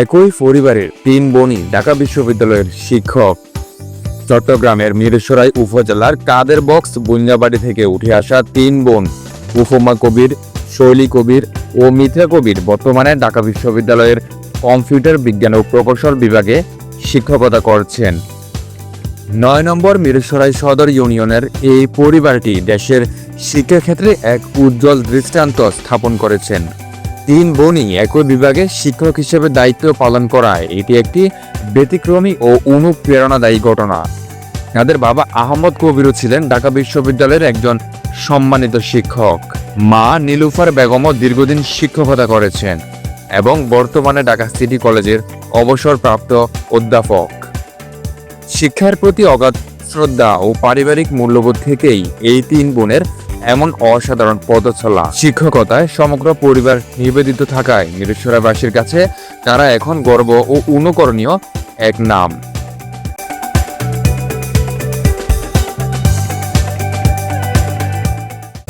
একই পরিবারের তিন বোনই ঢাকা বিশ্ববিদ্যালয়ের শিক্ষক। চট্টগ্রামের মিরসরাই উপজেলার কাদের বক্স বুঞ্জাবাড়ি থেকে উঠে আসা তিন বোন উপমা কবির, শৈলী কবির ও মিথা কবির বর্তমানে ঢাকা বিশ্ববিদ্যালয়ের কম্পিউটার বিজ্ঞান ও প্রকৌশল বিভাগে শিক্ষকতা করছেন। ৯ নম্বর মিরসরাই সদর ইউনিয়নের এই পরিবারটি দেশের শিক্ষাক্ষেত্রে এক উজ্জ্বল দৃষ্টান্ত স্থাপন করেছেন। তিন বোনই একই বিভাগে শিক্ষক হিসেবে দায়িত্ব পালন করায় এটি একটি ব্যতিক্রমী ও অনুপ্রেরণাদায়ী ঘটনা। তাদের বাবা আহমদ কবিরও ছিলেন ঢাকা বিশ্ববিদ্যালয়ের একজন সম্মানিত শিক্ষক। মা নীলুফার বেগমও দীর্ঘদিন শিক্ষকতা করেছেন এবং বর্তমানে ঢাকা সিটি কলেজের অবসরপ্রাপ্ত অধ্যাপক। শিক্ষার প্রতি অগাধ শ্রদ্ধা ও পারিবারিক মূল্যবোধ থেকেই এই তিন বোনের এমন অসাধারণ পদচলা। শিক্ষকতায় সমগ্র পরিবার নিবেদিত থাকায় মিরসরাইবাসীর কাছে তারা এখন গর্ব ও অনুকরণীয় এক নাম।